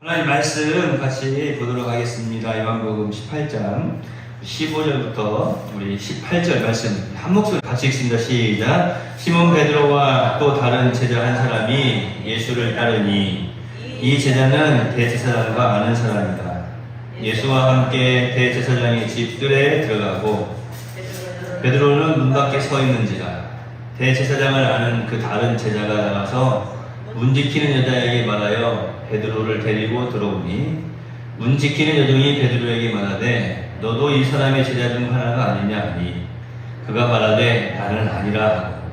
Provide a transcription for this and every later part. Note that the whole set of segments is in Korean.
하나님 말씀 같이 보도록 하겠습니다. 요한복음 18장 15절부터 우리 18절 말씀 한 목소리 같이 읽습니다. 시작. 시몬 베드로와 또 다른 제자 한 사람이 예수를 따르니 이 제자는 대제사장과 아는 사람이다. 예수와 함께 대제사장의 집들에 들어가고 베드로는 문 밖에 서 있는지라. 대제사장을 아는 그 다른 제자가 나가서 문 지키는 여자에게 말하여 베드로를 데리고 들어오니 문 지키는 여종이 베드로에게 말하되 너도 이 사람의 제자 중 하나가 아니냐 하니 그가 말하되 나는 아니라 하고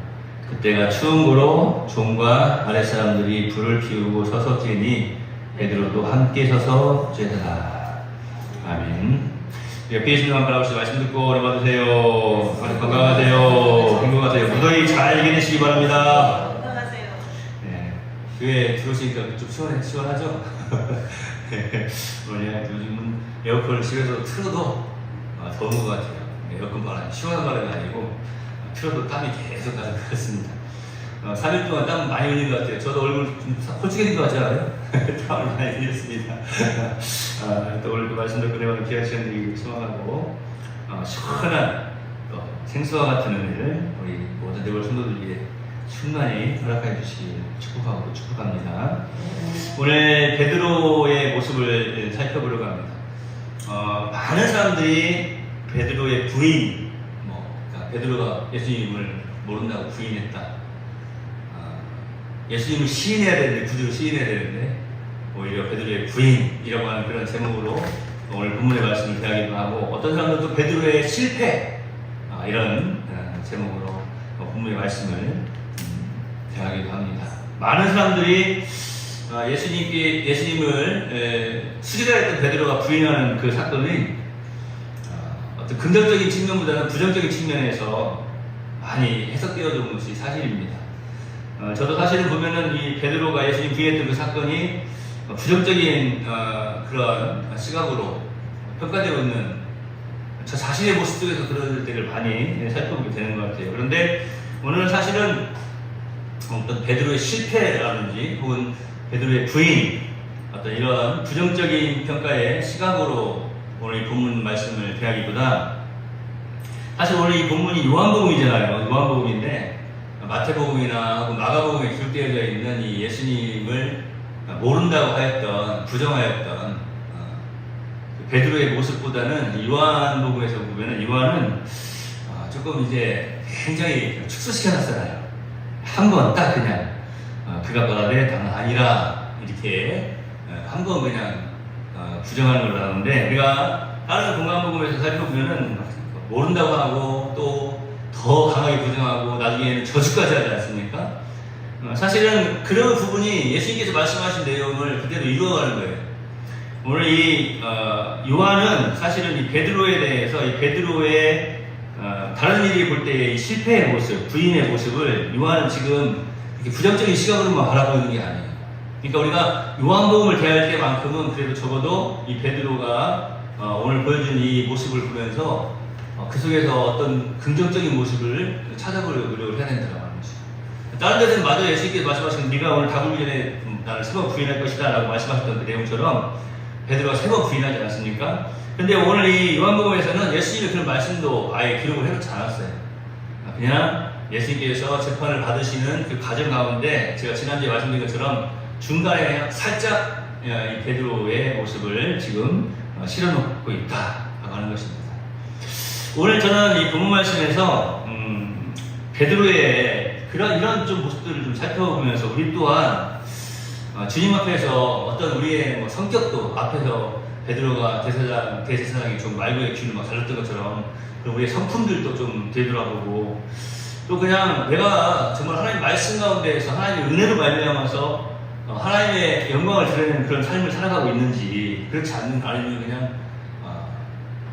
그때가 추운 고로 종과 아랫사람들이 불을 피우고 서서 뛰니 베드로도 함께 서서 쬐더라. 아멘. 옆에 계신 분 바라보시고 말씀 듣고 오래 받으세요. 건강하세요. 행복하세요. 무더위 잘 이겨내시기 바랍니다. 교회에 들어오시니까 좀 시원하죠? 뭐냐, 요즘은 에어컨을 집에서 틀어도 더운 것 같아요. 에어컨 바람이 시원한 바람이 아니고 틀어도 땀이 계속 나서 그렇습니다. 3일 동안 땀 많이 흘린 것 같아요. 저도 얼굴 좀 홀쭉해진 것 같지 않아요? 땀을 많이 흘렸습니다. 또 오늘도 말씀 듣고 내가 귀한 시간 드리기 소망하고 시원한 생수와 같은 은혜를 우리 모든 대벌 성도들에게 충만히 허락해 주시길 축복합니다. 오늘 베드로의 모습을 살펴보려고 합니다. 많은 사람들이 베드로의 부인, 그러니까 베드로가 예수님을 모른다고 부인했다. 예수님을 시인해야 되는데, 구주로 시인해야 되는데, 오히려 베드로의 부인이라고 하는 그런 제목으로 오늘 본문의 말씀을 대하기도 하고, 어떤 사람들도 베드로의 실패, 이런 제목으로 본문의 말씀을 대하기도 합니다. 많은 사람들이 예수님을 수지라했던 베드로가 부인하는 그 사건이 어떤 긍정적인 측면보다는 부정적인 측면에서 많이 해석되어진 것이 사실입니다. 저도 사실은 보면은 이 베드로가 예수님 부인했던 그 사건이 부정적인 그런 시각으로 평가되고 있는 저 자신의 모습 속에서 그럴 때를 많이 살펴보게 되는 것 같아요. 그런데 오늘은 사실은 어떤 베드로의 실패라든지 혹은 베드로의 부인 어떤 이런 부정적인 평가의 시각으로 오늘 이 본문 말씀을 대하기보다 사실 오늘 이 본문이 요한복음이잖아요. 요한복음인데 마태복음이나 혹은 마가복음에 기록되어져 있는 이 예수님을 모른다고 하였던 부정하였던 베드로의 모습보다는 요한복음에서 보면은 요한은 조금 이제 굉장히 축소시켜놨잖아요. 한 번 딱 그냥 그가 말하되 나는 아니라 이렇게 한 번 그냥 부정하는 걸 하는데 우리가 다른 공간복음에서 살펴보면은 모른다고 하고 또 더 강하게 부정하고 나중에는 저주까지 하지 않습니까? 사실은 그런 부분이 예수님께서 말씀하신 내용을 그대로 이루어가는 거예요. 오늘 이 요한은 사실은 이 베드로에 대해서 이 베드로의 다른 일이 볼 때의 실패의 모습, 부인의 모습을 요한은 지금 이렇게 부정적인 시각으로만 바라보는 게 아니에요. 그러니까 우리가 요한복음을 대할 때만큼은 그래도 적어도 이 베드로가 오늘 보여준 이 모습을 보면서 그 속에서 어떤 긍정적인 모습을 찾아보려고 노력을 해야 된다고 하는 것이죠. 다른 데서는 마저 예수님께서 말씀하신 네가 오늘 다 굴기 전에 나를 3번 부인할 것이다 라고 말씀하셨던 그 내용처럼 베드로가 3번 부인하지 않았습니까? 근데 오늘 이 요한복음에서는 예수님의 그런 말씀도 아예 기록을 해놓지 않았어요. 그냥 예수님께서 재판을 받으시는 그 과정 가운데 제가 지난주에 말씀드린 것처럼 중간에 살짝 이 베드로의 모습을 지금 실어놓고 있다라고 하는 것입니다. 오늘 저는 이 본문 말씀에서 베드로의 이런 좀 모습들을 좀 살펴보면서 우리 또한 주님 앞에서 어떤 우리의 성격도 앞에서 베드로가 대제사장이 좀 말고의 귀를 막 잘랐던 것처럼 우리의 성품들도 좀 되돌아보고 또 그냥 내가 정말 하나님 말씀 가운데에서 하나님의 은혜로 말미암아서 하나님의 영광을 드러내는 그런 삶을 살아가고 있는지 그렇지 않는 아니면 그냥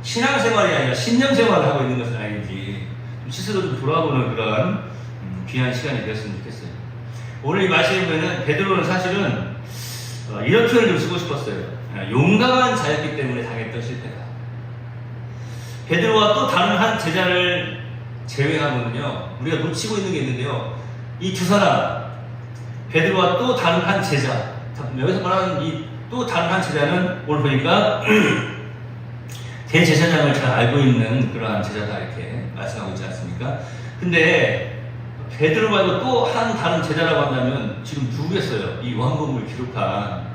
신앙생활이 아니라 신념생활을 하고 있는 것은 아닌지 좀 스스로 좀 돌아보는 그런 귀한 시간이 되었으면 좋겠어요. 오늘 이 말씀에 보면 베드로는 사실은 이런 표현을 좀 쓰고 싶었어요. 용감한 자였기 때문에 당했던 실패다. 베드로와 또 다른 한 제자를 제외하면요 우리가 놓치고 있는 게 있는데요. 이 두 사람 베드로와 또 다른 한 제자 여기서 말하는 이 또 다른 한 제자는 오늘 보니까 대제사장을 잘 알고 있는 그러한 제자다 이렇게 말씀하고 있지 않습니까? 근데 베드로 말고 또 한 다른 제자라고 한다면 지금 누구겠어요? 이 요한복음을 기록한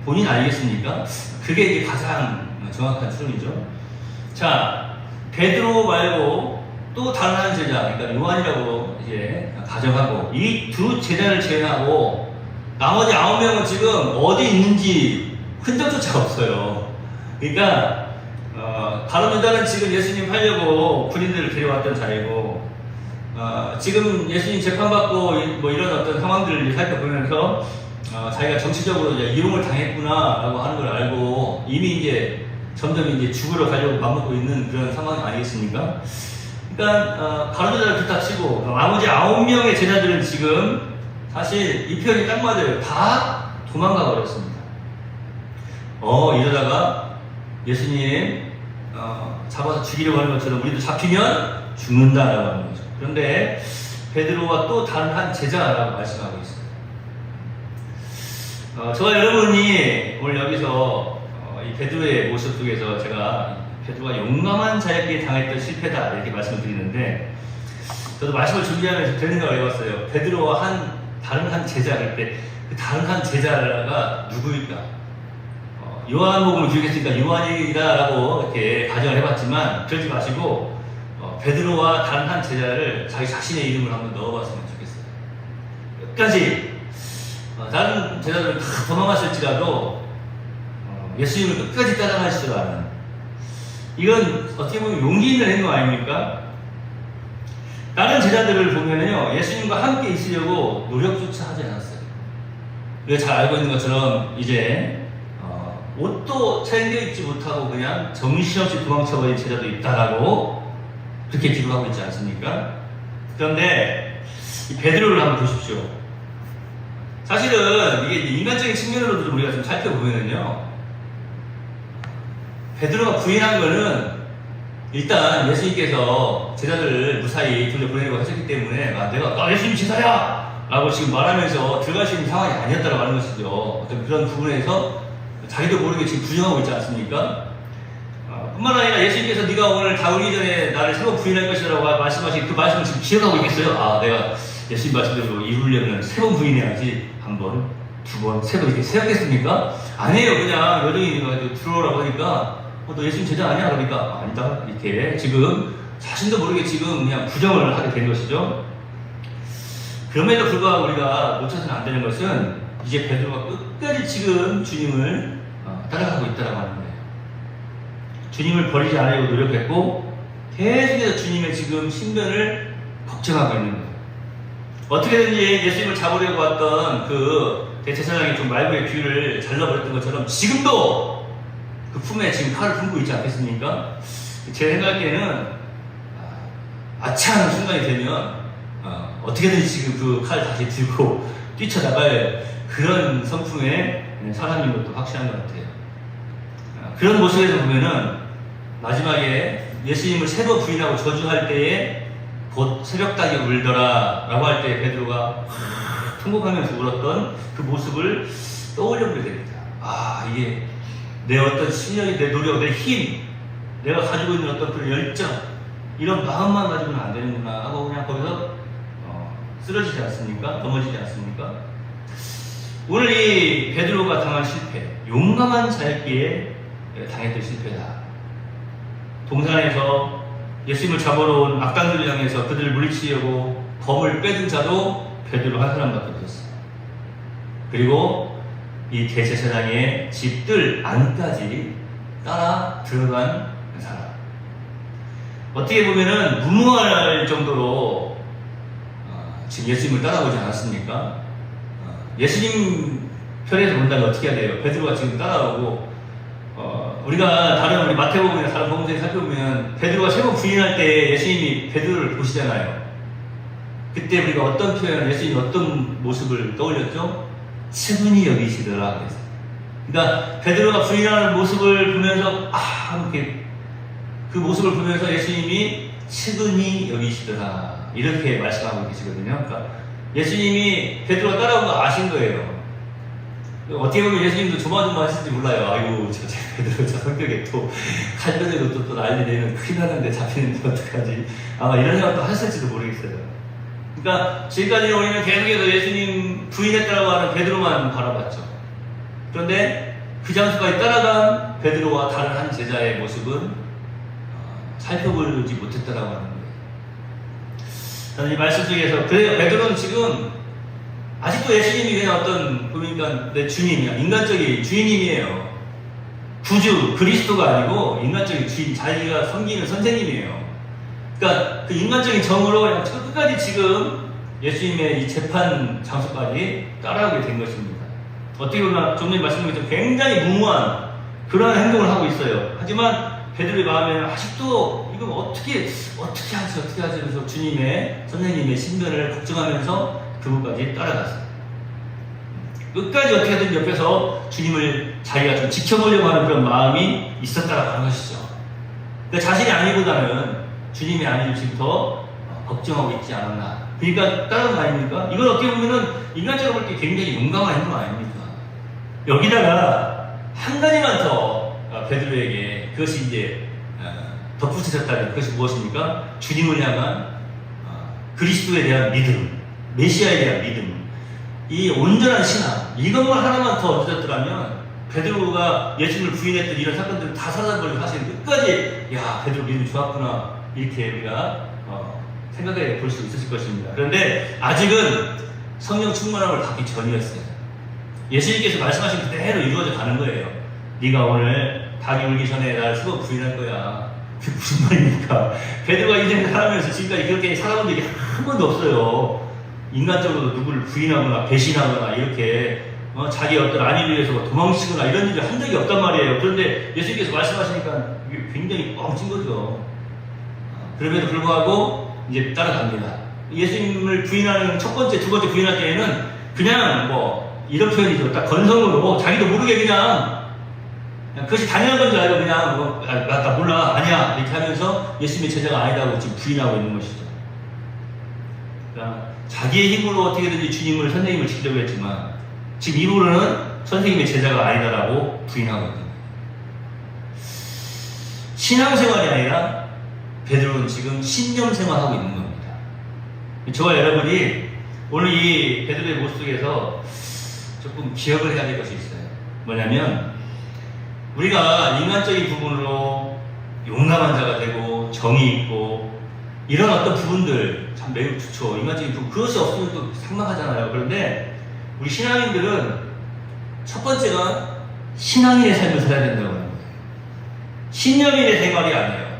본인 알겠습니까? 그게 이제 가장 정확한 추론이죠. 자, 베드로 말고 또 다른 한 제자, 그러니까 요한이라고 이제 가정하고 이 두 제자를 제외하고 나머지 9명은 지금 어디 있는지 흔적조차 없어요. 그러니까 바로 유다는 지금 예수님 하려고 군인들을 데려왔던 자리고 지금 예수님 재판받고 뭐 이런 어떤 상황들을 살펴보면서 자기가 정치적으로 이제 이용을 당했구나라고 하는 걸 알고 이미 이제 점점 이제 죽으러 가려고 맘먹고 있는 그런 상황이 아니겠습니까? 그러니까 바로 유다를 부탁치고 나머지 9명의 제자들은 지금 사실 이 표현이 딱 맞아요. 다 도망가 버렸습니다. 이러다가 예수님 잡아서 죽이려고 하는 것처럼 우리도 잡히면 죽는다라고 하는 거죠. 그런데 베드로와 또 다른 한 제자라고 말씀하고 있어요. 저와 여러분이 오늘 여기서 이 베드로의 모습 속에서 제가 베드로가 용감한 자에게 당했던 실패다 이렇게 말씀을 드리는데 저도 말씀을 준비하면서 그런 생각을 해봤어요. 베드로와 다른 한 제자 할 때 그 다른 한 제자가 누구일까? 요한복음을 기록했으니까 요한이다라고 이렇게 가정을 해봤지만 그러지 마시고 베드로와 다른 한 제자를 자기 자신의 이름을 한번 넣어봤으면 좋겠어요. 끝까지 다른 제자들은 다 도망갔을지라도 예수님을 끝까지 따라갈 줄 아는 이건 어떻게 보면 용기 있는 행동 아닙니까? 다른 제자들을 보면요 예수님과 함께 있으려고 노력조차 하지 않았어요. 우리가 잘 알고 있는 것처럼 이제 옷도 챙겨 입지 못하고 그냥 정신없이 도망쳐버린 제자도 있다라고 그렇게 기록하고 있지 않습니까? 그런데 이 베드로를 한번 보십시오. 사실은 이게 인간적인 측면으로도 좀 우리가 좀 살펴보면요 베드로가 부인한 거는 일단 예수님께서 제자들을 무사히 돌려보내려고 하셨기 때문에 내가 예수님 제자야! 라고 지금 말하면서 들어갈 수 있는 상황이 아니었다고 하는 것이죠. 어떤 그런 부분에서 자기도 모르게 지금 부정하고 있지 않습니까? 뿐만 아니라 예수님께서 네가 오늘 다우기 전에 나를 세 번 부인할 것이라고 말씀하신 그 말씀을 지금 기억하고 있겠어요? 내가 예수님 말씀대로 이루려면 세 번 부인해야지. 한 번, 두 번, 세 번 이렇게 세웠겠습니까? 아니에요. 그냥 여정이 들어오라고 하니까 너 예수님 제자 아니야? 그러니까 아니다. 이렇게 지금 자신도 모르게 지금 그냥 부정을 하게 된 것이죠. 그럼에도 불구하고 우리가 놓쳐서는 안 되는 것은 이제 베드로가 끝까지 지금 주님을 따라가고 있다고 하는 거예요. 주님을 버리지 않으려고 노력했고 계속해서 주님의 지금 신변을 걱정하고 있는 거예요. 어떻게든지 예수님을 잡으려고 왔던 그 대제사장이 좀 말구의 귀를 잘라버렸던 것처럼 지금도 그 품에 지금 칼을 품고 있지 않겠습니까? 제 생각에는 아차하는 순간이 되면 어떻게든지 지금 그 칼을 다시 들고 뛰쳐나갈 그런 성품의 사람인 것도 확실한 것 같아요. 그런 모습에서 보면은 마지막에 예수님을 세 번 부인하고 저주할 때에 곧 새벽닭이 울더라 라고 할 때 베드로가 통곡하면서 울었던 그 모습을 떠올려보게 됩니다. 이게 내 어떤 실력이, 내 노력, 내 힘, 내가 가지고 있는 어떤 그런 열정 이런 마음만 가지고는 안 되는구나 하고 그냥 거기서 쓰러지지 않습니까? 넘어지지 않습니까? 오늘 이 베드로가 당한 실패, 용감한 자였기에 당했던 실패다. 동산에서 예수님을 잡으러 온 악당들을 향해서 그들을 물리치려고 검을 빼든 자도 베드로 한 사람밖에 없었어요. 그리고 이 대제사장의 집들 안까지 따라 들어간 사람. 어떻게 보면은 무모할 정도로 지금 예수님을 따라오지 않았습니까? 예수님 편에서 본다면 어떻게 해야 돼요? 베드로가 지금 따라오고 우리가 다른 우리 마태복음이나 다른 복음서에 살펴보면 베드로가 세 번 부인할 때 예수님이 베드로를 보시잖아요. 그때 우리가 어떤 표현, 예수님이 어떤 모습을 떠올렸죠? 측은히 여기시더라 그랬어요. 그러니까 베드로가 부인하는 모습을 보면서 이렇게 그 모습을 보면서 예수님이 측은히 여기시더라 이렇게 말씀하고 계시거든요. 그러니까 예수님이 베드로가 따라온 거 아신 거예요. 어떻게 보면 예수님도 조마조마하실지 몰라요. 아이고 저 베드로 저 성격에 또 칼뼈들고 또 난리 내면 큰일 나는데 잡히는데 어떡하지. 아마 이런 생각도 하셨을지도 모르겠어요. 그러니까 지금까지 우리는 계속해서 예수님 부인했다고 하는 베드로만 바라봤죠. 그런데 그 장소까지 따라간 베드로와 다른 한 제자의 모습은 살펴보지 못했다라고 하는 거예요. 저는 이 말씀 속에서 그래요. 베드로는 지금 아직도 예수님이 그냥 어떤 보니까 내 주님이야. 인간적인 주인님이에요. 구주 그리스도가 아니고 인간적인 주인, 자기가 섬기는 선생님이에요. 그러니까 그 인간적인 정으로 그냥 끝까지 지금 예수님의 이 재판 장소까지 따라오게 된 것입니다. 어떻게 보면 좀 전에 말씀드린 굉장히 무모한 그런 행동을 하고 있어요. 하지만 베드로의 마음에는 아직도 이거 어떻게 하지 하면서 주님의 선생님의 신변을 걱정하면서 그분까지 따라갔어요. 끝까지 어떻게든 옆에서 주님을 자기가 좀 지켜보려고 하는 그런 마음이 있었다라고 하는 것이죠. 그러니까 자신이 아니보다는 주님이 아니를 지금 더 걱정하고 있지 않았나. 그러니까 따라간 거 아닙니까? 이건 어떻게 보면은 인간적으로 볼 때 굉장히 용감한 행동 아닙니까? 여기다가 한 가지만 더 베드로에게 그것이 이제 덧붙여졌다면 그것이 무엇입니까? 주님을 향한 그리스도에 대한 믿음, 메시아에 대한 믿음, 이 온전한 신앙, 이것만 하나만 더 얻어졌더라면 베드로가 예수님을 부인했던 이런 사건들을 다 사사버리고 사실 끝까지 야 베드로 믿음이 좋았구나 이렇게 우리가 생각해 볼 수 있었을 것입니다. 그런데 아직은 성령 충만함을 받기 전이었어요. 예수님께서 말씀하신 그대로 이루어져 가는 거예요. 네가 오늘 닭이 울기 전에 나를 3번 부인할 거야. 그게 무슨 말입니까? 베드로가 인생을 살아가면서 지금까지 그렇게 살아본 적이 한 번도 없어요. 인간적으로 누구를 부인하거나 배신하거나 이렇게 자기 어떤 안위를 위해서 도망치거나 이런 일을 한 적이 없단 말이에요. 그런데 예수님께서 말씀하시니까 이게 굉장히 뻥친 거죠. 그럼에도 불구하고 이제 따라갑니다. 예수님을 부인하는 첫 번째, 두 번째 부인할 때에는 그냥 뭐 이런 표현이죠. 딱 건성으로 자기도 모르게 그냥 그것이 당연한 건 줄 알고 그냥 나 몰라 아니야 이렇게 하면서 예수님의 제자가 아니다고 지금 부인하고 있는 것이죠. 그러니까 자기의 힘으로 어떻게든지 주님을 선생님을 지키려고 했지만 지금 입으로는 선생님의 제자가 아니다라고 부인하거든요. 신앙생활이 아니라 베드로는 지금 신념생활하고 있는 겁니다. 저와 여러분이 오늘 이 베드로의 모습 속에서 조금 기억을 해야 될 것이 있어요. 뭐냐면 우리가 인간적인 부분으로 용감한 자가 되고 정이 있고 이런 어떤 부분들 참 매우 좋죠. 인간적인 부분 그것이 없으면 또 삭막하잖아요. 그런데 우리 신앙인들은 첫 번째가 신앙인의 삶을 살아야 된다고 하는 거예요. 신념인의 생활이 아니에요.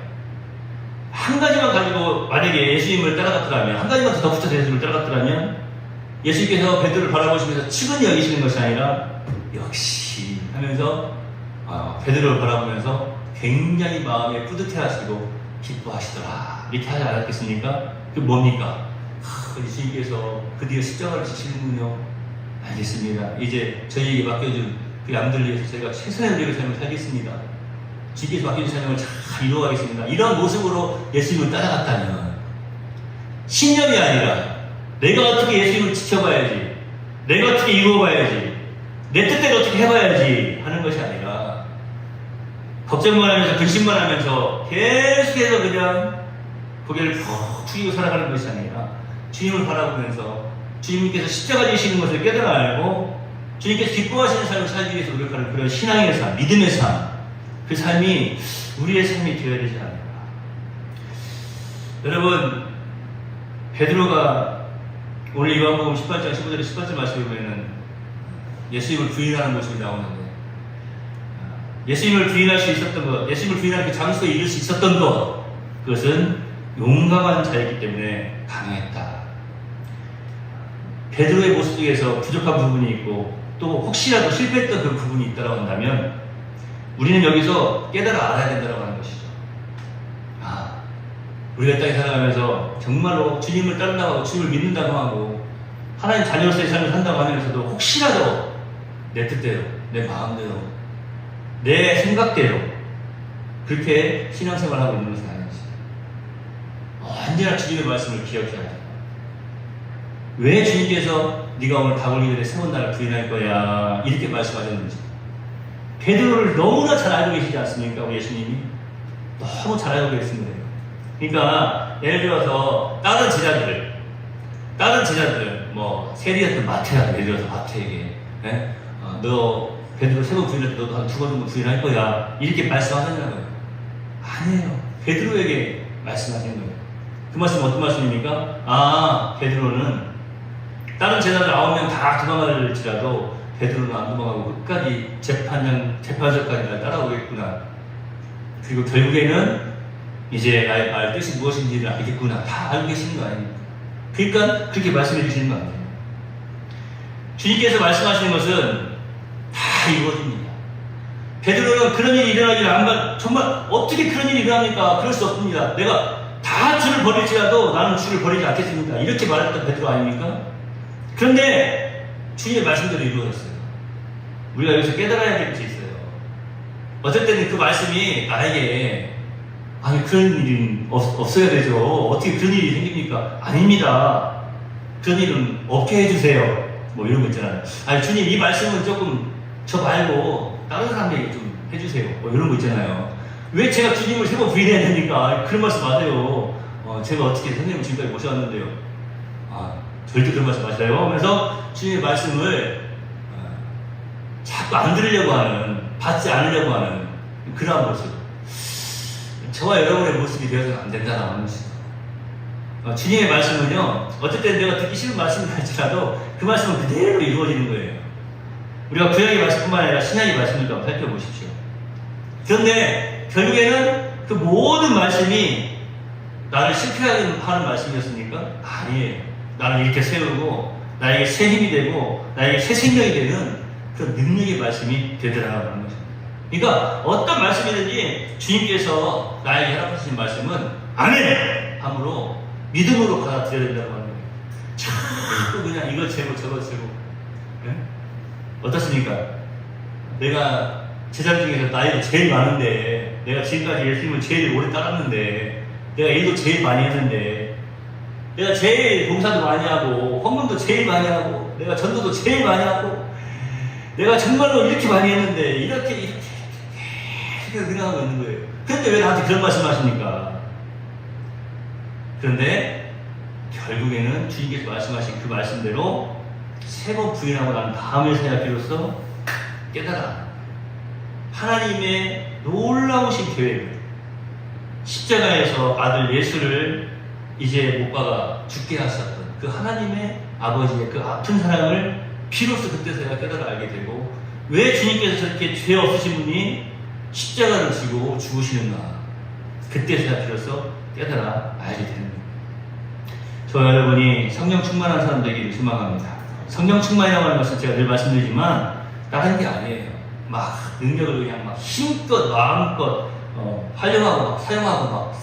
한 가지만 가지고 만약에 예수님을 따라갔더라면 한 가지만 더 덧붙여서 예수님을 따라갔더라면 예수님께서 베드로를 바라보시면서 측은히 여기시는 것이 아니라 역시 하면서 베드로를 바라보면서 굉장히 마음에 뿌듯해하시고 기뻐하시더라 이렇게 하지 않았겠습니까? 그 뭡니까? 예수님께서 드디어 십자가를 지시는군요. 알겠습니다. 이제 저희에게 맡겨준 그 양들 위해서 제가 최선의 노력을 삶을 살겠습니다. 주님께서 맡겨준 사명을 잘 이루어가겠습니다. 이런 모습으로 예수님을 따라갔다면 신념이 아니라 내가 어떻게 예수님을 지켜봐야지, 내가 어떻게 이루어봐야지, 내 뜻대로 어떻게 해봐야지 하는 것이 아니라 걱정만 하면서 근심만 하면서 계속해서 그냥 고개를 푹 숙이고 살아가는 것이 아니라 주님을 바라보면서 주님께서 십자가 지시는 것을 깨달아 알고 주님께서 기뻐하시는 삶을 살기 위해서 노력하는 그런 신앙의 삶, 믿음의 삶, 그 삶이 우리의 삶이 되어야 되지 않을까. 여러분, 베드로가 오늘 요한복음 18장 15절에 18절 말씀을 보면 예수님을 부인하는 모습이 나오는데 예수님을 부인할 수 있었던 것, 예수님을 부인할 그 장소에 이를 수 있었던 것, 그것은 용감한 자였기 때문에 가능했다. 베드로의 모습 속에서 부족한 부분이 있고 또 혹시라도 실패했던 그 부분이 있다고 한다면 우리는 여기서 깨달아 알아야 된다고 하는 것이죠. 우리가 땅에 살아가면서 정말로 주님을 따른다고 하고 주님을 믿는다고 하고 하나님 자녀로서의 삶을 산다고 하면서도 혹시라도 내 뜻대로, 내 마음대로, 내 생각대로 그렇게 신앙생활을 하고 있는 것은 아닌지 언제나 주님의 말씀을 기억해야 돼요. 왜 주님께서 네가 오늘 닭 올리기 전에 세 번 나를 부인할 거야 이렇게 말씀하셨는지 베드로를 너무나 잘 알고 계시지 않습니까? 우리 예수님이 너무 잘 알고 계신 거예요. 그러니까 예를 들어서 다른 제자들 뭐 세리였던 마태가 예를 들어서 마태에게 너 베드로 세 번 부인할 때 너도 한 두 번 정도 부인할 거야 이렇게 말씀하셨냐고요. 아니에요. 베드로에게 말씀하신 거예요. 그 말씀은 어떤 말씀입니까? 베드로는 다른 제자들 9명 다 도망갈지라도 베드로는 안 도망가고 끝까지 재판장까지 따라오겠구나. 그리고 결국에는 이제 나의 말 뜻이 무엇인지를 알겠구나. 다 알고 계시는 거 아닙니까? 그러니까 그렇게 말씀해 주시는 거 아니에요. 주님께서 말씀하시는 것은 다 이루어집니다. 베드로는 그런 일이 일어나기를 정말 어떻게 그런 일이 일어납니까? 그럴 수 없습니다. 내가 다 주를 버릴지라도 나는 주를 버리지 않겠습니다. 이렇게 말했던 베드로 아닙니까? 그런데 주님의 말씀대로 이루어졌어요. 우리가 여기서 깨달아야 될 것이 있어요. 어쩔 때는 그 말씀이 나에게 그런 일은 없어야 되죠. 어떻게 그런 일이 생깁니까? 아닙니다. 그런 일은 없게 해주세요. 뭐 이런 거 있잖아요. 주님 이 말씀은 조금 저 말고 다른 사람에게 좀 해주세요. 뭐 이런 거 있잖아요. 왜 제가 주님을 세 번 부인해야 됩니까? 그런 말씀 마세요. 제가 어떻게 선생님을 지금까지 모셔왔는데요. 절대 그런 말씀 마시라요. 하면서 주님의 말씀을 자꾸 안 들으려고 하는, 받지 않으려고 하는 그러한 모습. 저와 여러분의 모습이 되어서는 안 된다는 것이죠. 주님의 말씀은요, 어쨌든 내가 듣기 싫은 말씀이 할지라도 그 말씀은 그대로 이루어지는 거예요. 우리가 구약의 말씀뿐만 아니라 신약의 말씀을 좀 살펴보십시오. 그런데 결국에는 그 모든 말씀이 나를 실패하게 하는 말씀이었습니까? 아니에요. 나를 이렇게 세우고 나에게 새 힘이 되고 나에게 새 생명이 되는 그 능력의 말씀이 되더라라는 것입니다. 그러니까 어떤 말씀이든지 주님께서 나에게 허락하신 말씀은 아멘! 함으로 믿음으로 받아들여야 된다고 하는 거예요. 자꾸 그냥 이거 제고 저거 제고. 네? 어떻습니까? 내가 제자 중에서 나이도 제일 많은데 내가 지금까지 예수님을 제일 오래 따랐는데 내가 일도 제일 많이 했는데 내가 제일 봉사도 많이 하고 헌금도 제일 많이 하고 내가 전도도 제일 많이 하고 내가 정말로 이렇게 많이 했는데 이렇게 생각하고 있는 거예요. 그런데 왜 나한테 그런 말씀 하십니까? 그런데 결국에는 주님께서 말씀하신 그 말씀대로 세 번 부인하고 난 다음에 생각해로써 깨달아 하나님의 놀라우신 계획을 십자가에서 아들 예수를 이제 못 박아 죽게 하셨던 그 하나님의 아버지의 그 아픈 사랑을 비로소 그때서야 깨달아 알게 되고 왜 주님께서 저렇게 죄 없으신 분이 십자가를 지고 죽으시는가 그때서야 비로소 깨달아 알게 되는 겁니다. 저 여러분이 성령 충만한 사람 되기를 소망합니다. 성령 충만이라고 하는 것은 제가 늘 말씀드리지만 다른 게 아니에요. 막 능력을 그냥 막 힘껏 마음껏 활용하고 막 사용하고 막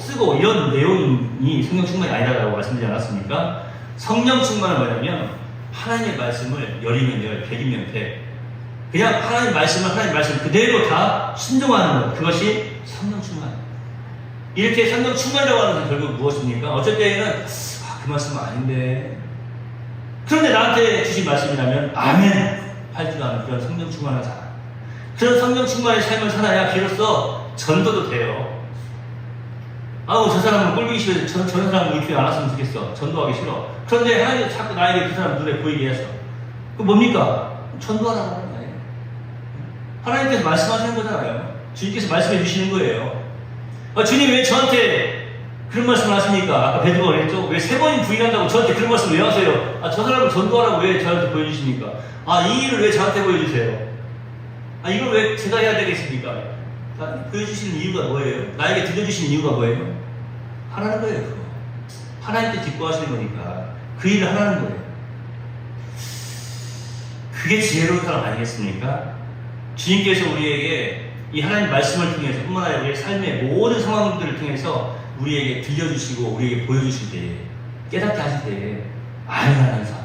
쓰고 이런 내용이 성령 충만이 아니라고 말씀드리지 않았습니까? 성령 충만은 뭐냐면 하나님의 말씀을 열이면 열, 백이면 백 그냥 하나님 말씀 그대로 다 순종하는 것 그것이 성령 충만. 이렇게 성령 충만이라고 하는 것은 결국 무엇입니까? 어쩔 때에는 그 말씀은 아닌데 그런데 나한테 주신 말씀이라면 아멘 할 줄 아는 그런 성령 충만한 사람 그런 성령 충만의 삶을 살아야 비로소 전도도 돼요. 저 사람은 꼴보기 싫어. 저런 사람은 이렇게 안 왔으면 좋겠어. 전도하기 싫어. 그런데 하나님이 자꾸 나에게 그 사람 눈에 보이게 해서 그 뭡니까? 전도하라고 하는 거예요. 하나님께서 말씀하시는 거잖아요. 주님께서 말씀해 주시는 거예요. 주님 왜 저한테 그런 말씀을 하십니까? 아까 베드로가 그랬죠? 왜 세 번이 부인한다고 저한테 그런 말씀을 왜 하세요? 저 사람을 전도하라고 왜 저한테 보여주십니까? 이 일을 왜 저한테 보여주세요? 이걸 왜 제가 해야 되겠습니까? 보여주시는 이유가 뭐예요? 나에게 들려주시는 이유가 뭐예요? 하라는 거예요, 그거. 하나님께 기뻐하시는 거니까 그 일을 하라는 거예요. 그게 지혜로운 사람 아니겠습니까? 주님께서 우리에게 이 하나님 말씀을 통해서 뿐만 아니라 우리의 삶의 모든 상황들을 통해서 우리에게 들려주시고 우리에게 보여주실 때에 깨닫게 하실 때에 아멘하는 삶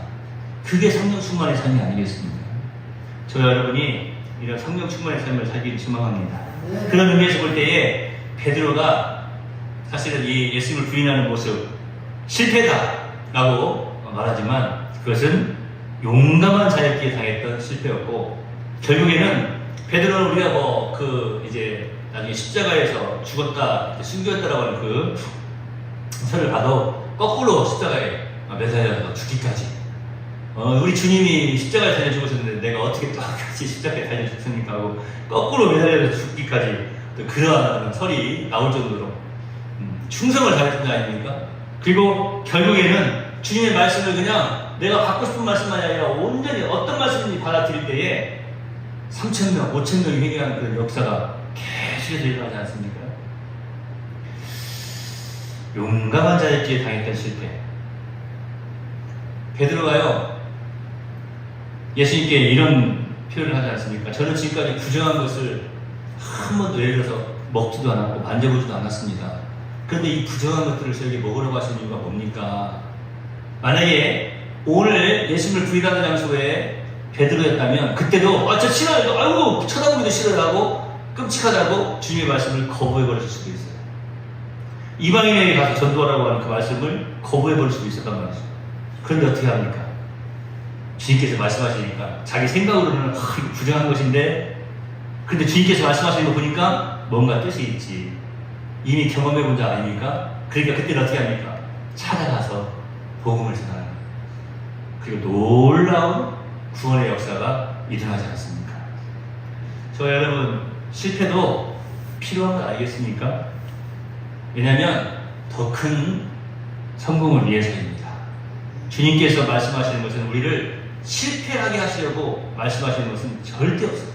그게 성령 충만의 삶이 아니겠습니까? 저 여러분이 이런 성령 충만의 삶을 살기를 소망합니다. 그런 의미에서 볼 때에 베드로가 사실은 이 예수님을 부인하는 모습 실패다라고 말하지만 그것은 용감한 자였기에 당했던 실패였고, 결국에는 베드로는 우리가 이제 나중에 십자가에서 죽었다, 순교했다라고 하는 그 설을 봐도 거꾸로 십자가에 매달려서 죽기까지. 우리 주님이 십자가에 달려 죽으셨는데 내가 어떻게 또 같이 십자가에 달려 죽습니까 하고 거꾸로 매달려서 죽기까지 또 그러한 설이 나올 정도로 충성을 다했던 거 아닙니까? 그리고 결국에는 주님의 말씀을 그냥 내가 받고 싶은 말씀만이 아니라 온전히 어떤 말씀인지 받아들일 때에 3,000명, 5,000명이 회개하는 그런 역사가 계속해서 일어나지 않습니까? 용감한 자였기에 당했던 실패. 베드로가요, 예수님께 이런 표현을 하지 않습니까? 저는 지금까지 부정한 것을 한 번도 예를 들어서 먹지도 않았고 만져보지도 않았습니다. 그런데 이 부정한 것들을 저에게 먹으라고 하시는 이유가 뭡니까? 만약에 오늘 예수님을 부인하는 장소에 베드로였다면 그때도 저 싫어요, 아이고 쳐다보기도 싫어요 하고 끔찍하다고 주님의 말씀을 거부해버릴 수도 있어요. 이방인에게 가서 전도하라고 하는 그 말씀을 거부해버릴 수도 있었단 말이죠. 그런데 어떻게 합니까? 주님께서 말씀하시니까 자기 생각으로는 이거 부정한 것인데, 근데 주님께서 말씀하시는 거 보니까 뭔가 뜻이 있지. 이미 경험해 본 자 아닙니까? 그러니까 그때는 어떻게 합니까? 찾아가서 복음을 전하는, 그리고 놀라운 구원의 역사가 일어나지 않습니까? 저와 여러분, 실패도 필요한 거 알겠습니까? 왜냐하면 더 큰 성공을 위해서입니다. 주님께서 말씀하시는 것은 우리를 실패하게 하시려고 말씀하시는 것은 절대 없어요.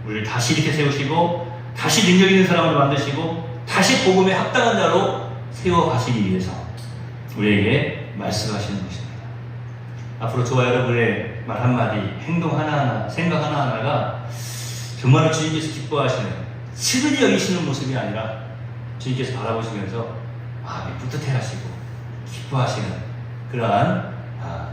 우리를 다시 이렇게 세우시고 다시 능력 있는 사람으로 만드시고 다시 복음에 합당한 자로 세워가시기 위해서 우리에게 말씀하시는 것입니다. 앞으로 저와 여러분의 말 한마디, 행동 하나하나, 생각 하나하나가 정말로 주님께서 기뻐하시는, 스르디 여기시는 모습이 아니라 주님께서 바라보시면서 마음이 뿌듯해 하시고 기뻐하시는 그러한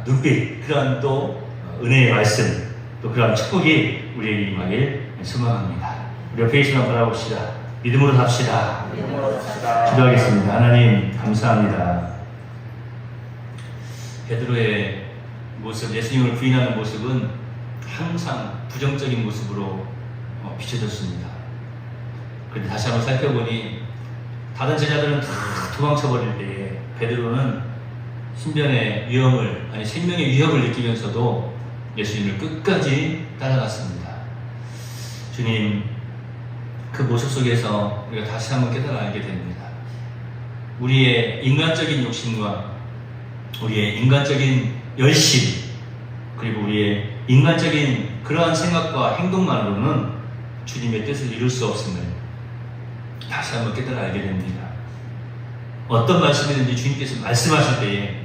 눈빛, 그러한 또 은혜의 말씀, 또 그러한 축복이 우리에게 임하길 소망합니다. 우리 옆에 계시면 바라봅시다. 믿음으로 삽시다. 기도하겠습니다. 하나님 감사합니다. 베드로의 모습, 예수님을 부인하는 모습은 항상 부정적인 모습으로 비춰졌습니다. 그런데 다시 한번 살펴보니 다른 제자들은 다 도망쳐버릴 때에 베드로는 신변의 위험을, 생명의 위협을 느끼면서도 예수님을 끝까지 따라갔습니다. 주님, 그 모습 속에서 우리가 다시 한번 깨달아 알게 됩니다. 우리의 인간적인 욕심과 우리의 인간적인 열심, 그리고 우리의 인간적인 그러한 생각과 행동만으로는 주님의 뜻을 이룰 수 없음을 다시 한번 깨달아 알게 됩니다. 어떤 말씀이든지 주님께서 말씀하실 때에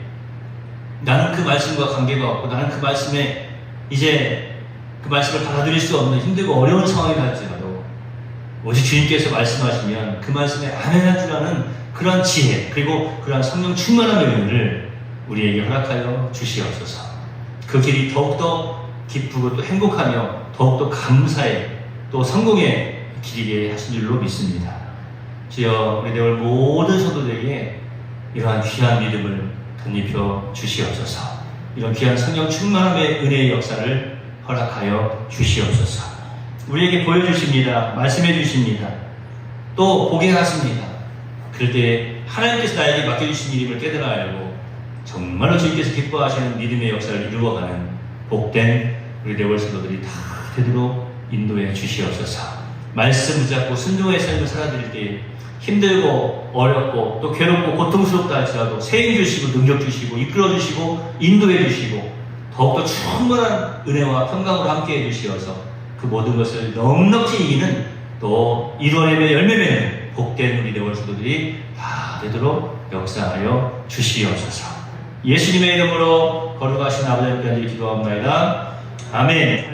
나는 그 말씀과 관계가 없고 나는 그 말씀에 이제 그 말씀을 받아들일 수 없는 힘들고 어려운 상황이 갈지라도 오직 주님께서 말씀하시면 그 말씀에 아멘한 줄 아는 그러한 지혜, 그리고 그러한 성령 충만한 은혜를 우리에게 허락하여 주시옵소서. 그 길이 더욱더 기쁘고 또 행복하며 더욱더 감사의 또 성공의 길이게 하신 줄로 믿습니다. 주여, 우리 내올 모든 성도들에게 이러한 귀한 믿음을 덧입혀 주시옵소서. 이런 귀한 성령 충만함의 은혜의 역사를 허락하여 주시옵소서. 우리에게 보여주십니다. 말씀해 주십니다. 또 보게 하십니다. 그럴 때 하나님께서 나에게 맡겨주신 일임을 깨달아 알고 정말로 주님께서 기뻐하시는 믿음의 역사를 이루어가는 복된 우리 내월 성도들이 다 되도록 인도해 주시옵소서. 말씀 붙잡고 순종의 삶을 살아드릴 때 힘들고 어렵고 또 괴롭고 고통스럽다 할지라도 세임 주시고 능력 주시고 이끌어 주시고 인도해 주시고 더욱더 충분한 은혜와 평강으로 함께해 주시어서 그 모든 것을 넉넉히 이기는 또 이루어내며 열매맺는 복된 우리 내월 성도들이 다 되도록 역사하여 주시옵소서. 예수님의 이름으로 거룩하신 아버지 하나님께 기도합니다. 아멘.